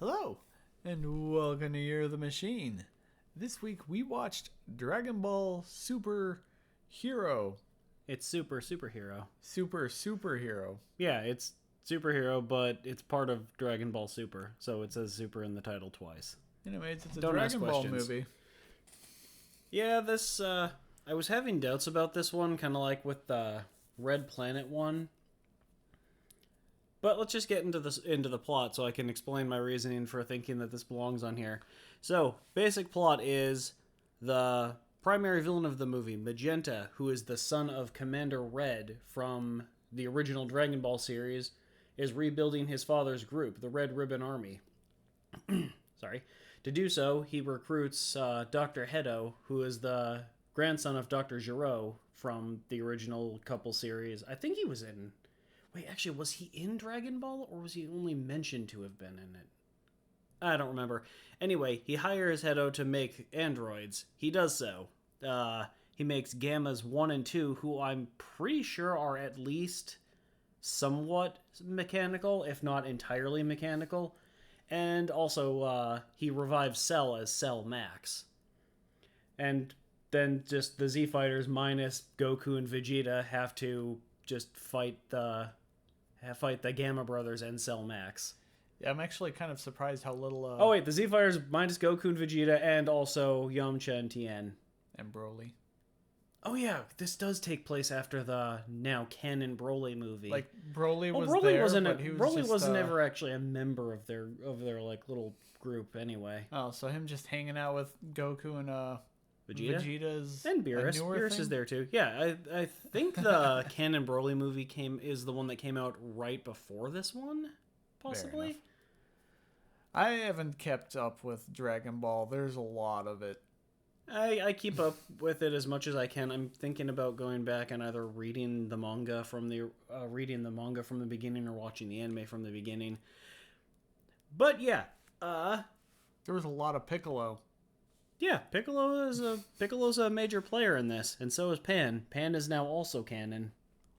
Hello, and welcome to Year of the Machine. This week we watched Dragon Ball Super Hero. It's superhero. Superhero. Yeah, it's superhero, but it's part of Dragon Ball Super, so it says super in the title twice. Anyways, it's a Don't ask Dragon Ball questions. movie. Yeah, I was having doubts about this one, kind of like with the Red Planet one. But let's just get into the plot so I can explain my reasoning for thinking that this belongs on here. So, basic plot is the primary villain of the movie, Magenta, who is the son of Commander Red from the original Dragon Ball series, is rebuilding his father's group, the Red Ribbon Army. Sorry. To do so, he recruits Dr. Hedo, who is the grandson of Dr. Gero from the original couple series. I think he was in... Wait, actually, was he in Dragon Ball, or was he only mentioned to have been in it? I don't remember. Anyway, he hires Hedo to make androids. He does so. He makes Gammas 1 and 2, who I'm pretty sure are at least somewhat mechanical, if not entirely mechanical. And also, he revives Cell as Cell Max. And then just the Z-Fighters minus Goku and Vegeta have to just fight the Gamma Brothers and Cell Max. Yeah, I'm actually kind of surprised how little... Oh wait, the Z-Fighters minus Goku and Vegeta and also Yamcha and Tien. And Broly. Oh yeah, this does take place after the now canon Broly movie. Like, Broly was Broly there, wasn't but he was Broly just, wasn't ever actually a member of their like little group anyway. Oh, so him just hanging out with Goku and Vegeta's and Beerus. Beerus is there too. Yeah, I think the canon Broly movie is the one that came out right before this one, possibly. I haven't kept up with Dragon Ball. There's a lot of it. I keep up with it as much as I can. I'm thinking about going back and either reading the manga from the beginning or watching the anime from the beginning. But yeah, there was a lot of Piccolo. Yeah, Piccolo's a major player in this, and so is Pan. Pan is now also canon.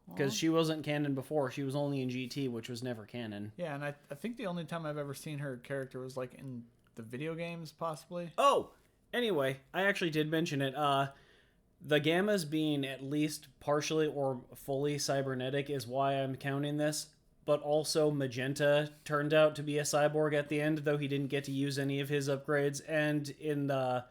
Because she wasn't canon before. She was only in GT, which was never canon. Yeah, and I think the only time I've ever seen her character was like in the video games, possibly. Oh! Anyway, I actually did mention it. The Gammas being at least partially or fully cybernetic is why I'm counting this. But also Magenta turned out to be a cyborg at the end, though he didn't get to use any of his upgrades. And in the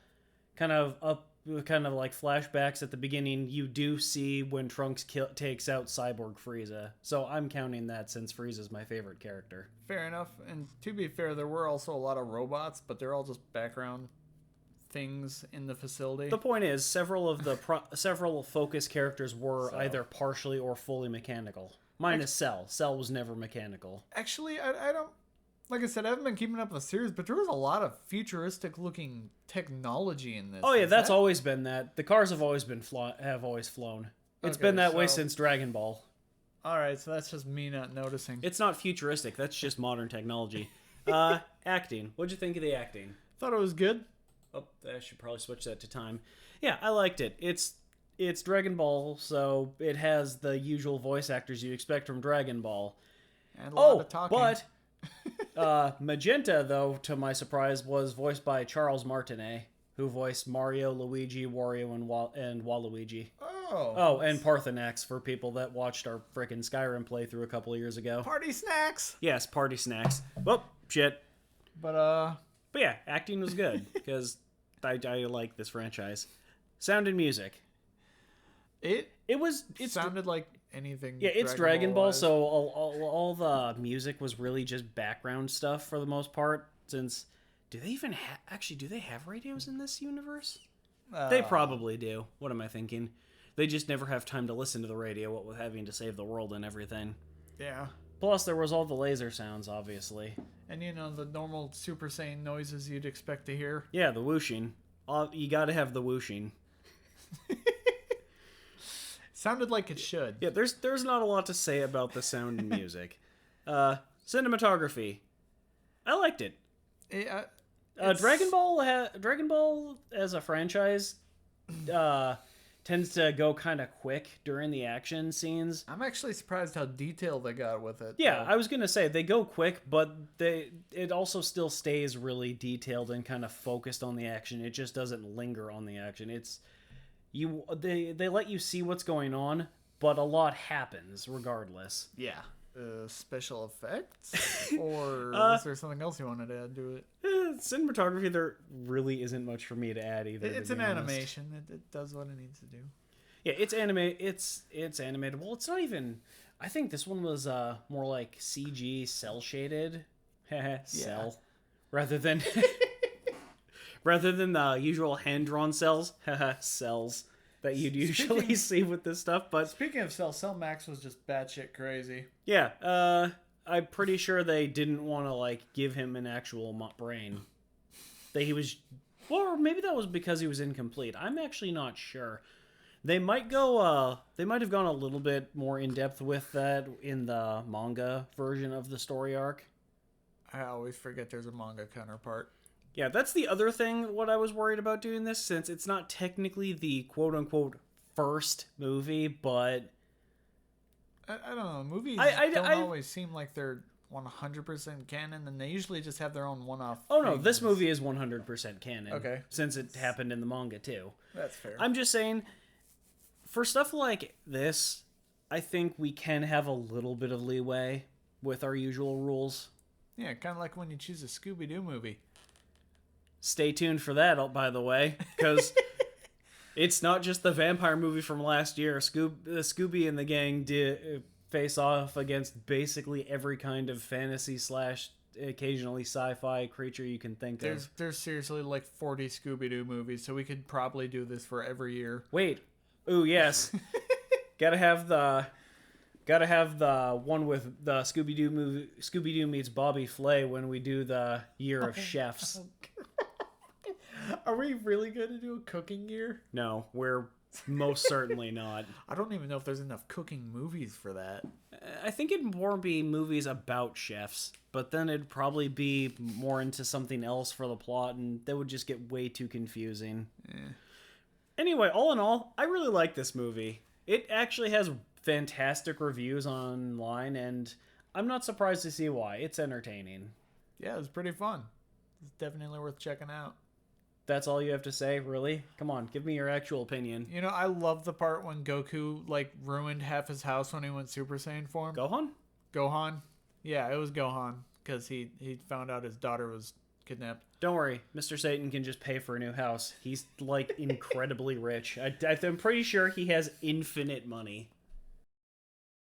kind of like flashbacks at the beginning, you do see when Trunks takes out Cyborg Frieza. So I'm counting that since Frieza's my favorite character. Fair enough. And to be fair, there were also a lot of robots, but they're all just background things in the facility. The point is, several focus characters were either partially or fully mechanical. Minus Cell. Cell was never mechanical. Actually, I don't... Like I said, I haven't been keeping up with the series, but there was a lot of futuristic-looking technology in this. Oh yeah, that's always been that. The cars have always flown. It's been that way since Dragon Ball. All right, so that's just me not noticing. It's not futuristic. That's just modern technology. Acting. What'd you think of the acting? Thought it was good. Oh, I should probably switch that to time. Yeah, I liked it. It's Dragon Ball, so it has the usual voice actors you expect from Dragon Ball. And a lot of talking. But Magenta, though, to my surprise, was voiced by Charles Martinet, who voiced Mario, Luigi, Wario, and Waluigi. Oh, and Parthenax for people that watched our frickin' Skyrim playthrough a couple of years ago. Party snacks! Yes, party snacks. Well, shit. But yeah, acting was good, because I like this franchise. Sound and music. It It sounded like anything. Yeah, it's Dragon Ball, so all the music was really just background stuff for the most part. Since do they even do they have radios in this universe? They probably do. What am I thinking? They just never have time to listen to the radio, what with having to save the world and everything. Yeah. Plus, there was all the laser sounds, obviously. And the normal Super Saiyan noises you'd expect to hear. Yeah, the whooshing. You gotta have the whooshing. Sounded like it should. Yeah, there's not a lot to say about the sound and music. Cinematography. I liked it. Dragon Ball as a franchise tends to go kind of quick during the action scenes. I'm actually surprised how detailed they got with it. Yeah, I was gonna say they go quick, but it also still stays really detailed and kind of focused on the action. It just doesn't linger on the action. They let you see what's going on, but a lot happens regardless. Yeah. Special effects? Or was there something else you wanted to add to it? Cinematography, there really isn't much for me to add either. It's an animation. It does what it needs to do. Yeah, it's animated. Well, it's not even. I think this one was more like CG cell shaded, cell, rather than the usual hand drawn cells, cells that you'd usually see with this stuff. But speaking of Cell Max was just batshit crazy. Yeah, I'm pretty sure they didn't want to like give him an actual brain. That he was, or maybe that was because he was incomplete. I'm actually not sure. They might go. They might have gone a little bit more in depth with that in the manga version of the story arc. I always forget there's a manga counterpart. Yeah, that's the other thing. What I was worried about doing this, since it's not technically the quote unquote first movie, but I don't know. Movies don't always seem like they're 100% canon, and they usually just have their own one-off. Oh no, this movie is 100% canon. Okay, since it happened in the manga too. That's fair. I'm just saying, for stuff like this, I think we can have a little bit of leeway with our usual rules. Yeah, kind of like when you choose a Scooby-Doo movie. Stay tuned for that, by the way, because it's not just the vampire movie from last year. Scooby and the gang did face off against basically every kind of fantasy / occasionally sci-fi creature you can think of. There's seriously like 40 Scooby-Doo movies, so we could probably do this for every year. Wait. Ooh, yes. Gotta have the one with the Scooby-Doo movie. Scooby-Doo meets Bobby Flay when we do the Year of Chefs. Are we really going to do a cooking year? No, we're most certainly not. I don't even know if there's enough cooking movies for that. I think it'd more be movies about chefs, but then it'd probably be more into something else for the plot, and that would just get way too confusing. Anyway, all in all, I really like this movie. It actually has fantastic reviews online, and I'm not surprised to see why. It's entertaining. Yeah, it was pretty fun. It's definitely worth checking out. That's all you have to say, really? Come on, give me your actual opinion. You know, I love the part when Goku, like, ruined half his house when he went Super Saiyan form. Gohan? Yeah, it was Gohan, because he found out his daughter was kidnapped. Don't worry, Mr. Satan can just pay for a new house. He's, like, incredibly rich. I'm pretty sure he has infinite money.